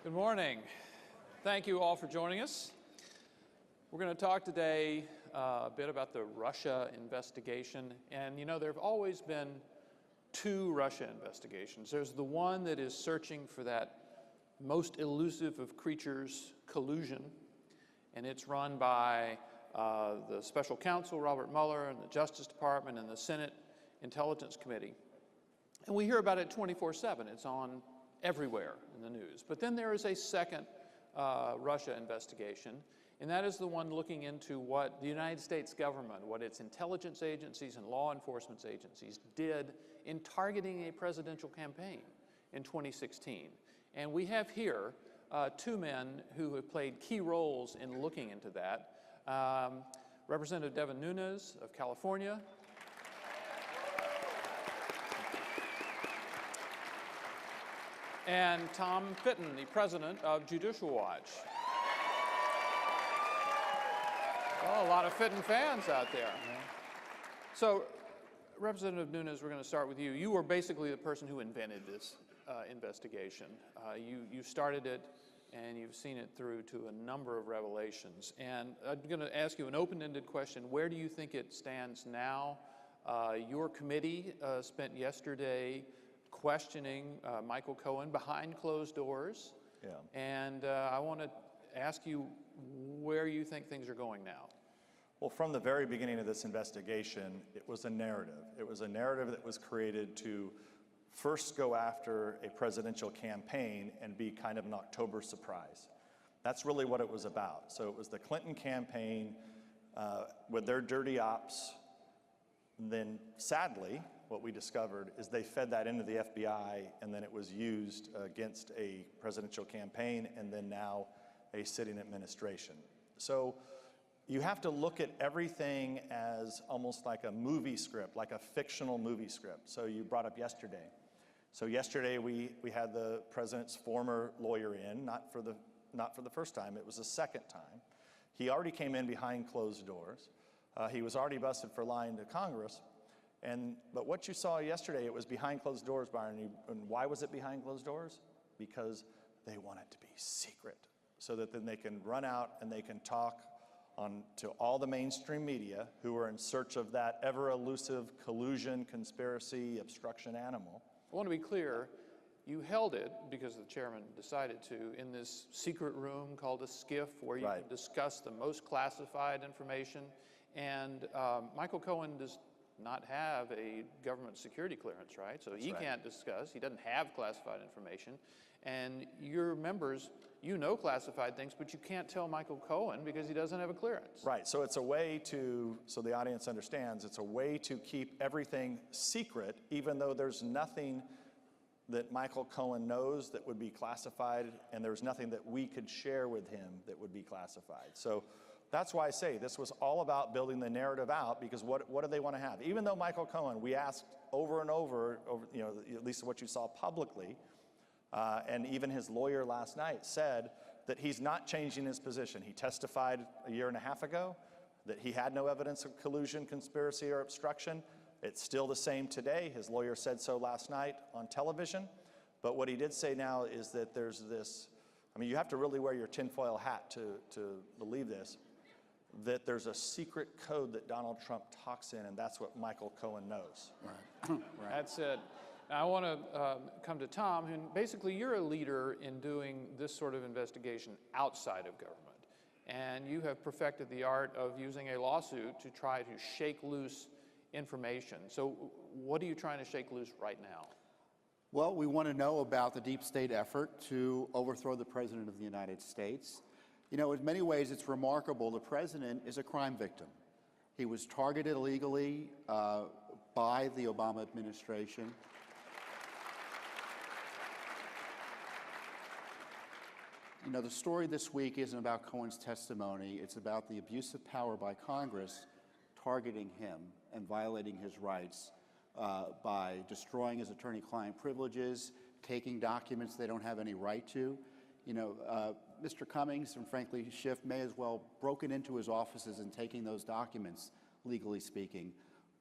Good morning. Thank you all for joining us. We're going to talk today a bit about the Russia investigation. And you know, there have always been two Russia investigations. There's the one that is searching for that most elusive of creatures, collusion. And it's run by the special counsel, Robert Mueller, and the Justice Department, and the Senate Intelligence Committee. And we hear about it 24/7. It's on everywhere in the news. But then there is a second Russia investigation, and that is the one looking into what the United States government, what its intelligence agencies and law enforcement agencies did in targeting a presidential campaign in 2016. And we have here two men who have played key roles in looking into that. Representative Devin Nunes of California, and Tom Fitton, the president of Judicial Watch. Oh, a lot of Fitton fans out there. Yeah. So, Representative Nunes, we're going to start with you. You were basically the person who invented this investigation. You started it, and you've seen it through to a number of revelations. And I'm going to ask you an open-ended question. Where do you think it stands now? Your committee spent yesterday questioning Michael Cohen behind closed doors. Yeah. And I want to ask you where you think things are going now. Well, from the very beginning of this investigation, it was a narrative. It was a narrative that was created to first go after a presidential campaign and be kind of an October surprise. That's really what it was about. So it was the Clinton campaign with their dirty ops. And then, sadly, what we discovered is they fed that into the FBI, and then it was used against a presidential campaign and then now a sitting administration. So you have to look at everything as almost like a movie script, like a fictional movie script. So you brought up yesterday. So yesterday we had the president's former lawyer in, not for the first time, it was the second time. He already came in behind closed doors. He was already busted for lying to Congress. But what you saw yesterday, it was behind closed doors, Byron. And why was it behind closed doors? Because they want it to be secret, so that then they can run out and they can talk to all the mainstream media who are in search of that ever-elusive collusion, conspiracy, obstruction animal. I want to be clear, you held it, because the chairman decided to, in this secret room called a SCIF, where you can discuss the most classified information. And Michael Cohen does not have a government security clearance, right? So he can't discuss, he doesn't have classified information. And your members, you know classified things, but you can't tell Michael Cohen because he doesn't have a clearance. Right, so it's a way to, so the audience understands, it's a way to keep everything secret, even though there's nothing that Michael Cohen knows that would be classified, and there's nothing that we could share with him that would be classified. So that's why I say this was all about building the narrative out, because what do they want to have? Even though Michael Cohen, we asked over and over, you know, at least what you saw publicly, and even his lawyer last night said that he's not changing his position. He testified a year and a half ago that he had no evidence of collusion, conspiracy, or obstruction. It's still the same today. His lawyer said so last night on television. But what he did say now is that there's this, I mean, you have to really wear your tinfoil hat to believe this, that there's a secret code that Donald Trump talks in, and that's what Michael Cohen knows. Right. Right. That's it. Now, I want to come to Tom, who basically you're a leader in doing this sort of investigation outside of government. And you have perfected the art of using a lawsuit to try to shake loose information. So what are you trying to shake loose right now? Well, we want to know about the deep state effort to overthrow the President of the United States. You know, in many ways, it's remarkable. The President is a crime victim. He was targeted illegally by the Obama administration. You know, the story this week isn't about Cohen's testimony. It's about the abuse of power by Congress targeting him and violating his rights by destroying his attorney-client privileges, taking documents they don't have any right to. You know, Mr. Cummings and frankly Schiff may as well broken into his offices and taking those documents, legally speaking,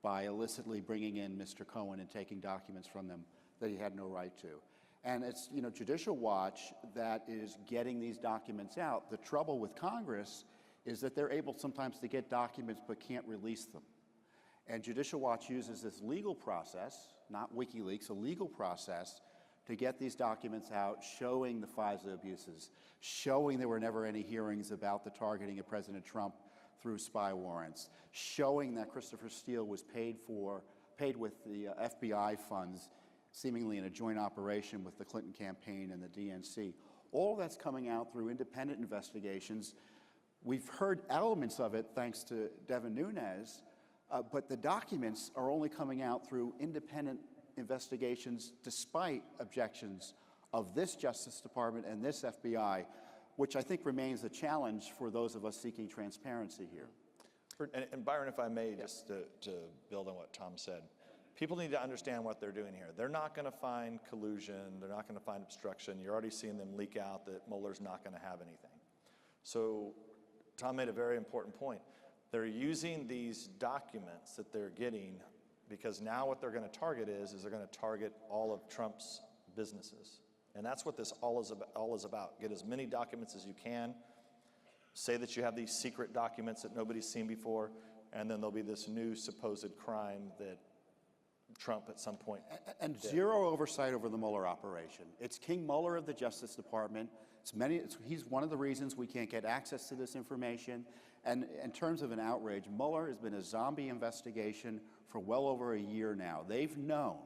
by illicitly bringing in Mr. Cohen and taking documents from them that he had no right to. And it's, Judicial Watch that is getting these documents out. The trouble with Congress is that they're able sometimes to get documents but can't release them. And Judicial Watch uses this legal process, not WikiLeaks, a legal process, to get these documents out showing the FISA abuses, showing there were never any hearings about the targeting of President Trump through spy warrants, showing that Christopher Steele was paid with the FBI funds, seemingly in a joint operation with the Clinton campaign and the DNC. All of that's coming out through independent investigations. We've heard elements of it thanks to Devin Nunes, but the documents are only coming out through independent investigations despite objections of this Justice Department and this FBI, which I think remains a challenge for those of us seeking transparency here. And Byron, if I may, just to build on what Tom said, people need to understand what they're doing here. They're not going to find collusion. They're not going to find obstruction. You're already seeing them leak out that Mueller's not going to have anything. So Tom made a very important point. They're using these documents that they're getting because now what they're going to target is they're going to target all of Trump's businesses. And that's what this all is about. Get as many documents as you can. Say that you have these secret documents that nobody's seen before, and then there'll be this new supposed crime that Trump at some point And did. Zero oversight over the Mueller operation. It's King Mueller of the Justice Department. He's one of the reasons we can't get access to this information. And in terms of an outrage, Mueller has been a zombie investigation for well over a year now. They've known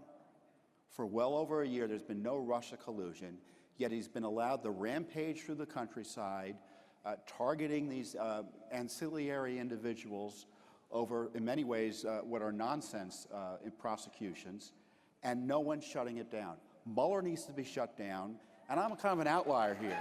for well over a year there's been no Russia collusion, yet he's been allowed to rampage through the countryside, targeting these ancillary individuals over, in many ways, what are nonsense in prosecutions, and no one's shutting it down. Mueller needs to be shut down, and I'm kind of an outlier here.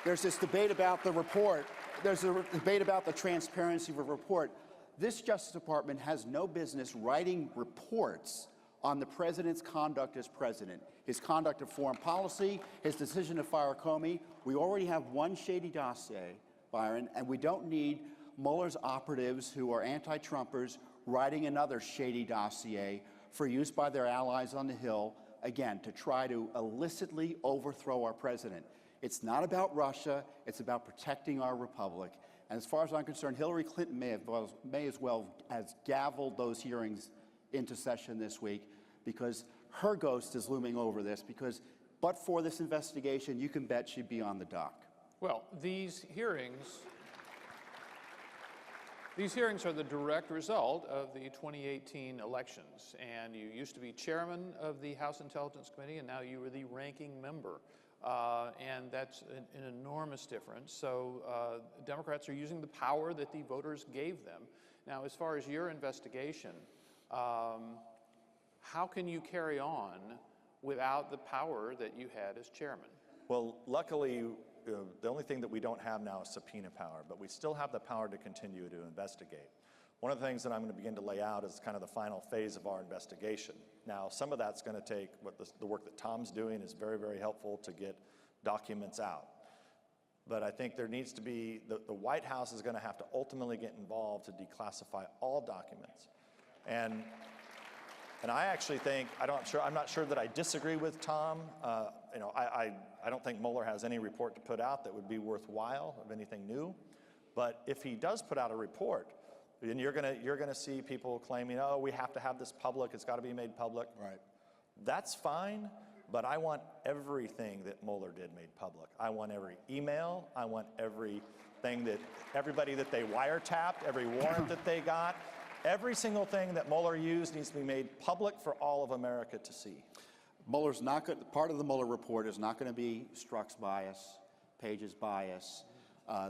There's this debate about the report. There's a debate about the transparency of a report. This Justice Department has no business writing reports on the president's conduct as president, his conduct of foreign policy, his decision to fire Comey. We already have one shady dossier, Byron, and we don't need Mueller's operatives who are anti-Trumpers writing another shady dossier for use by their allies on the Hill, again, to try to illicitly overthrow our president. It's not about Russia, it's about protecting our republic. And as far as I'm concerned, Hillary Clinton may as well has gavelled those hearings into session this week, because her ghost is looming over this, because but for this investigation, you can bet she'd be on the dock. Well, these hearings are the direct result of the 2018 elections, and you used to be chairman of the House Intelligence Committee, and now you are the ranking member. And that's an enormous difference. So Democrats are using the power that the voters gave them. Now, as far as your investigation, how can you carry on without the power that you had as chairman? Well, luckily, the only thing that we don't have now is subpoena power, but we still have the power to continue to investigate. One of the things that I'm going to begin to lay out is kind of the final phase of our investigation. Now, some of that's going to take, the work that Tom's doing is very, very helpful to get documents out. But I think there needs to be, the White House is going to have to ultimately get involved to declassify all documents. And I actually think, I'm not sure that I disagree with Tom. I don't think Mueller has any report to put out that would be worthwhile of anything new. But if he does put out a report, then you're gonna see people claiming, oh, we have to have this public, it's gotta be made public. Right. That's fine, but I want everything that Mueller did made public. I want every email, I want everybody that they wiretapped, every warrant that they got, every single thing that Mueller used needs to be made public for all of America to see. Mueller's not going. Part of the Mueller report is not going to be Strzok's bias, Page's bias,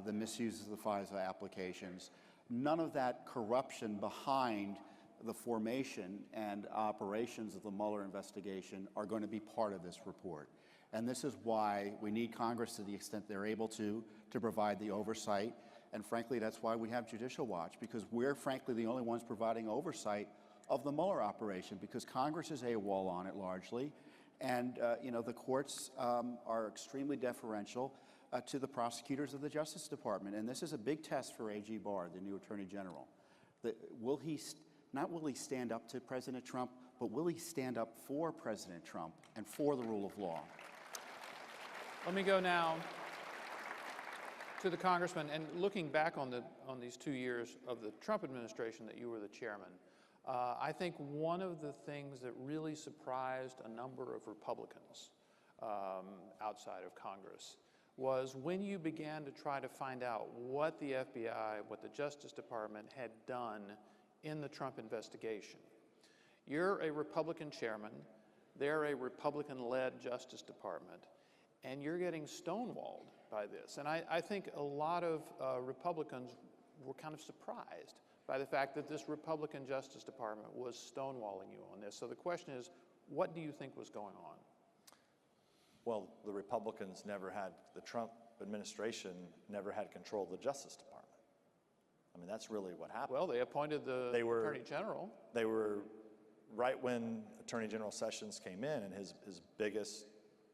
the misuse of the FISA applications. None of that corruption behind the formation and operations of the Mueller investigation are going to be part of this report. And this is why we need Congress, to the extent they're able to provide the oversight. And frankly, that's why we have Judicial Watch, because we're frankly the only ones providing oversight of the Mueller operation, because Congress is AWOL on it largely. And the courts are extremely deferential to the prosecutors of the Justice Department. And this is a big test for A.G. Barr, the new Attorney General. Will he stand up to President Trump, but will he stand up for President Trump and for the rule of law? Let me go now to the Congressman, and looking back on these 2 years of the Trump administration that you were the chairman, I think one of the things that really surprised a number of Republicans outside of Congress was when you began to try to find out what the FBI, what the Justice Department had done in the Trump investigation. You're a Republican chairman, they're a Republican-led Justice Department, and you're getting stonewalled by this. And I think a lot of Republicans were kind of surprised by the fact that this Republican Justice Department was stonewalling you on this. So the question is, what do you think was going on? Well, the Republicans never had, the Trump administration never had control of the Justice Department. I mean, that's really what happened. Well, they appointed the Attorney General. They were, right when Attorney General Sessions came in, and his biggest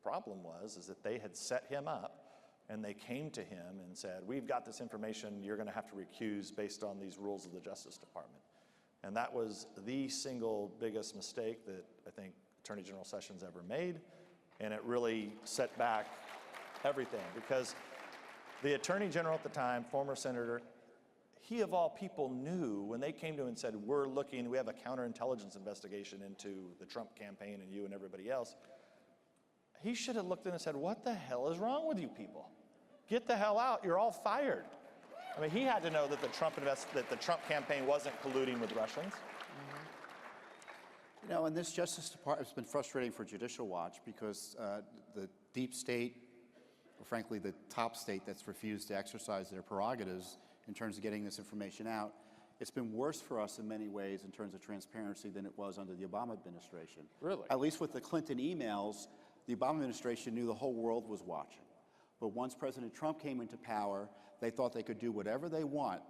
problem is that they had set him up, and they came to him and said, we've got this information, you're going to have to recuse based on these rules of the Justice Department. And that was the single biggest mistake that I think Attorney General Sessions ever made, and it really set back everything, because the Attorney General at the time, former senator, he of all people knew when they came to him and said, we have a counterintelligence investigation into the Trump campaign and you and everybody else. He should have looked in and said, what the hell is wrong with you people? Get the hell out, you're all fired. I mean, he had to know that the Trump campaign wasn't colluding with Russians. You know, and this Justice Department has been frustrating for Judicial Watch because the deep state, or frankly the top state that's refused to exercise their prerogatives in terms of getting this information out, it's been worse for us in many ways in terms of transparency than it was under the Obama administration. Really? At least with the Clinton emails, the Obama administration knew the whole world was watching. But once President Trump came into power, they thought they could do whatever they want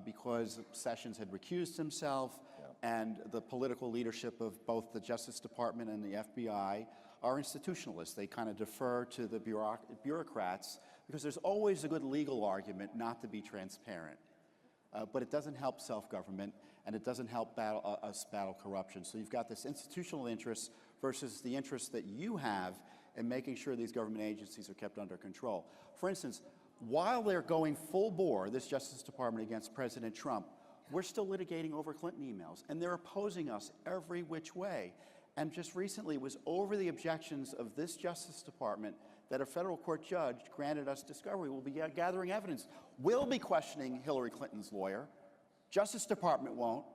because Sessions had recused himself, and the political leadership of both the Justice Department and the FBI are institutionalists. They kind of defer to the bureaucrats because there's always a good legal argument not to be transparent. But it doesn't help self-government, and it doesn't help us battle corruption. So you've got this institutional interest versus the interest that you have in making sure these government agencies are kept under control. For instance, while they're going full bore, this Justice Department, against President Trump, we're still litigating over Clinton emails, and they're opposing us every which way. And just recently it was over the objections of this Justice Department that a federal court judge granted us discovery. We'll be gathering evidence. We'll be questioning Hillary Clinton's lawyer. Justice Department won't.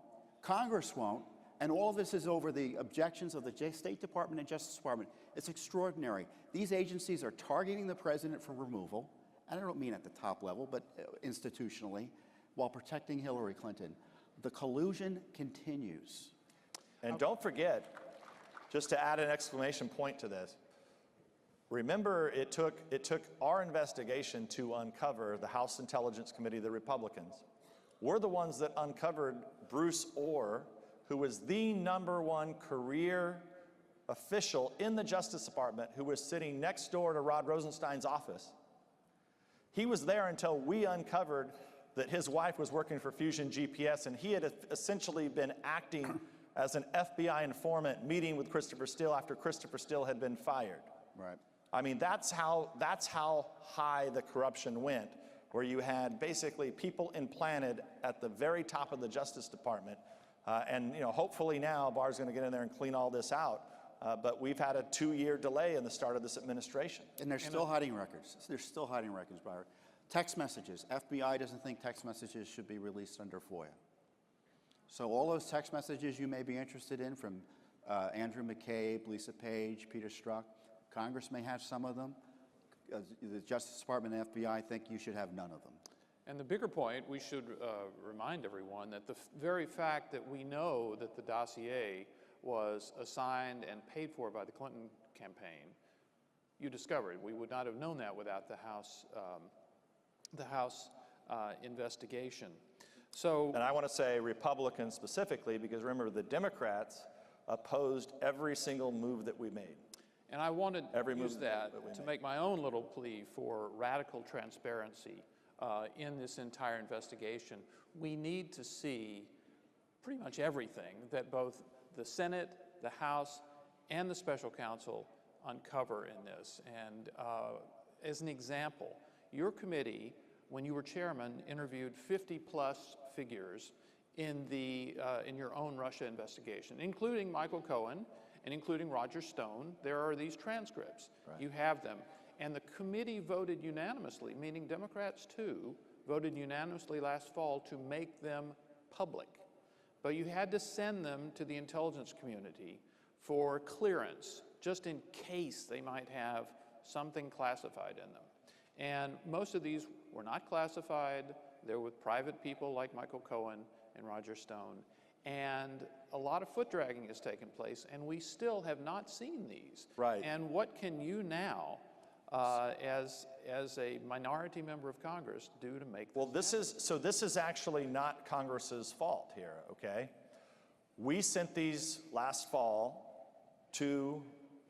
Congress won't. And all this is over the objections of the State Department and Justice Department. It's extraordinary. These agencies are targeting the president for removal, and I don't mean at the top level, but institutionally, while protecting Hillary Clinton. The collusion continues. And don't forget, just to add an exclamation point to this, remember it took our investigation to uncover the House Intelligence Committee, the Republicans. We're the ones that uncovered Bruce Orr, who was the #1 career official in the Justice Department, who was sitting next door to Rod Rosenstein's office. He was there until we uncovered that his wife was working for Fusion GPS, and he had essentially been acting as an FBI informant, meeting with Christopher Steele after Christopher Steele had been fired. Right. I mean, that's how high the corruption went, where you had basically people implanted at the very top of the Justice Department. And hopefully now Barr's going to get in there and clean all this out. But we've had a 2-year delay in the start of this administration. And they're still hiding records. They're still hiding records, Byron. Text messages. FBI doesn't think text messages should be released under FOIA. So all those text messages you may be interested in from Andrew McCabe, Lisa Page, Peter Strzok, Congress may have some of them. The Justice Department and FBI think you should have none of them. And the bigger point, we should remind everyone that the very fact that we know that the dossier was assigned and paid for by the Clinton campaign, you discovered. We would not have known that without the House investigation. So, and I want to say Republicans specifically, because remember, the Democrats opposed every single move that we made. And I wanted to use that to make my own little plea for radical transparency in this entire investigation. We need to see pretty much everything that both the Senate the House and the special counsel uncover in this. And as an example, your committee, when you were chairman, interviewed 50-plus figures in your own Russia investigation, including Michael Cohen and including Roger Stone. There are these transcripts. Right. You have them. And the committee voted unanimously, meaning Democrats too, voted unanimously last fall to make them public. But you had to send them to the intelligence community for clearance, just in case they might have something classified in them. And most of these were not classified. They're with private people like Michael Cohen and Roger Stone. And a lot of foot dragging has taken place, and we still have not seen these. Right. And what can you now, as a minority member of Congress, do to make this happen? This is actually not Congress's fault here, okay? We sent these last fall to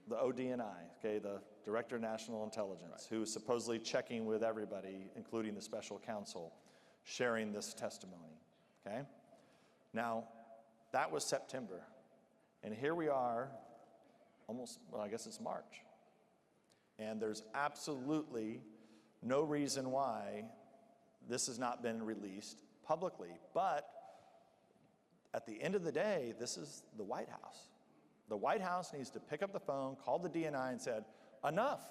the ODNI, okay, the Director of National Intelligence, who is supposedly checking with everybody, including the special counsel, sharing this testimony, okay? Now, that was September, and here we are, almost, well, I guess it's March, and there's absolutely no reason why this has not been released publicly. But at the end of the day, this is the White House. The White House needs to pick up the phone, call the DNI and said, enough,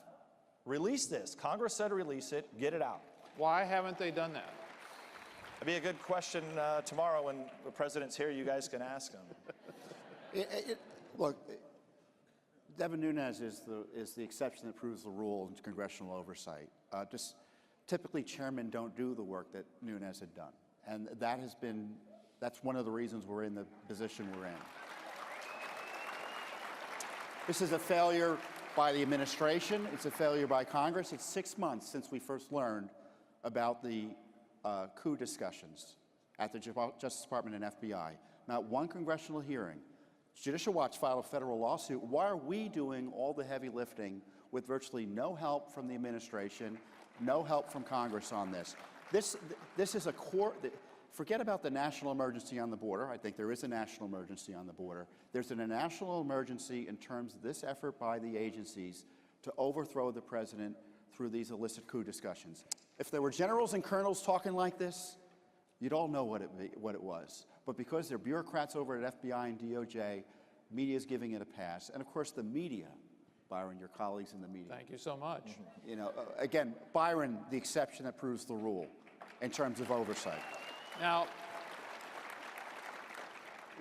release this. Congress said release it, get it out. Why haven't they done that? That'd be a good question tomorrow when the president's here, you guys can ask him. Look, Devin Nunes is the exception that proves the rule in congressional oversight. Just typically, chairmen don't do the work that Nunes had done, and that's one of the reasons we're in the position we're in. This is a failure by the administration. It's a failure by Congress. It's 6 months since we first learned about the coup discussions at the Justice Department and FBI. Not one congressional hearing. Judicial Watch filed a federal lawsuit. Why are we doing all the heavy lifting with virtually no help from the administration, no help from Congress on this? This is a core. Forget about the national emergency on the border. I think there is a national emergency on the border. There's a national emergency in terms of this effort by the agencies to overthrow the president through these illicit coup discussions. If there were generals and colonels talking like this, you'd all know what it was. But because they're bureaucrats over at FBI and DOJ, media is giving it a pass. And of course, the media, Byron, your colleagues in the media. Thank you so much. You know, again, Byron, the exception that proves the rule in terms of oversight. Now,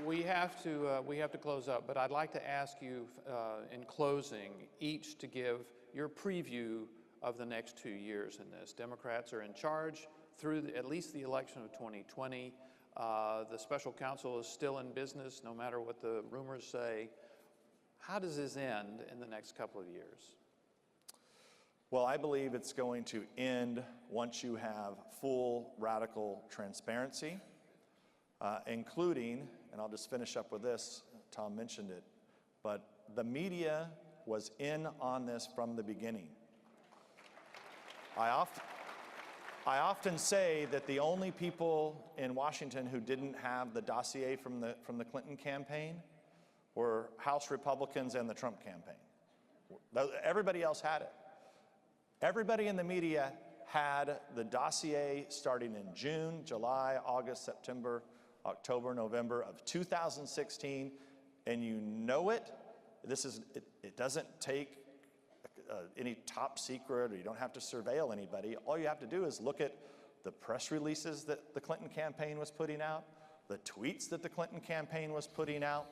we have to close up, but I'd like to ask you in closing each to give your preview of the next 2 years in this. Democrats are in charge through at least the election of 2020. The special counsel is still in business, no matter what the rumors say. How does this end in the next couple of years? Well, I believe it's going to end once you have full radical transparency, including, and I'll just finish up with this, Tom mentioned it, but the media was in on this from the beginning. I often say that the only people in Washington who didn't have the dossier from the Clinton campaign were House Republicans and the Trump campaign. Everybody else had it. Everybody in the media had the dossier starting in June, July, August, September, October, November of 2016, and you know it. It doesn't take any top secret, or you don't have to surveil anybody. All you have to do is look at the press releases that the Clinton campaign was putting out, the tweets that the Clinton campaign was putting out,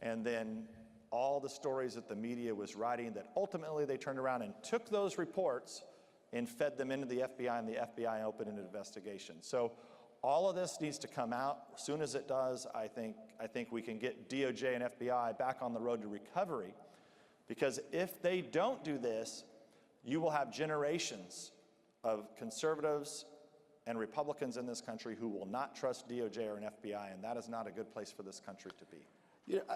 and then all the stories that the media was writing that ultimately they turned around and took those reports and fed them into the FBI, and the FBI opened an investigation. So all of this needs to come out. As soon as it does, I think we can get DOJ and FBI back on the road to recovery. Because if they don't do this, you will have generations of conservatives and Republicans in this country who will not trust DOJ or an FBI, and that is not a good place for this country to be. You know,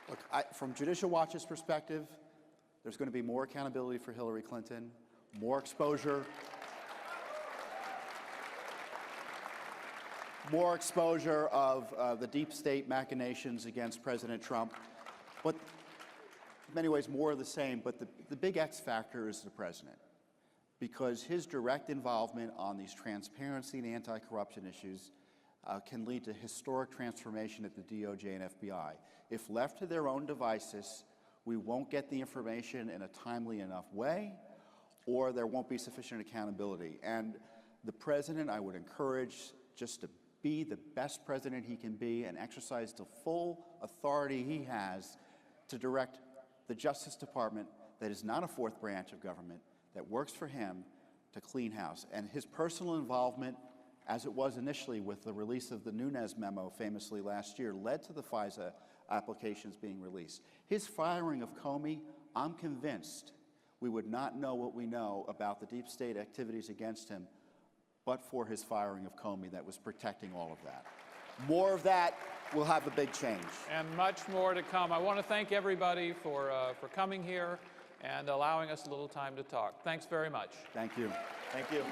look, from Judicial Watch's perspective, there's going to be more accountability for Hillary Clinton, more exposure more exposure of the deep state machinations against President Trump. But in many ways, more of the same. But the big X factor is the president, because his direct involvement on these transparency and anti-corruption issues can lead to historic transformation at the DOJ and FBI. If left to their own devices, we won't get the information in a timely enough way, or there won't be sufficient accountability. And the president, I would encourage just to be the best president he can be and exercise the full authority he has to direct the Justice Department, that is not a fourth branch of government, that works for him, to clean house. And his personal involvement, as it was initially with the release of the Nunes memo famously last year, led to the FISA applications being released. His firing of Comey, I'm convinced we would not know what we know about the deep state activities against him but for his firing of Comey that was protecting all of that. More of that will have a big change. And much more to come. I want to thank everybody for coming here and allowing us a little time to talk. Thanks very much. Thank you. Thank you.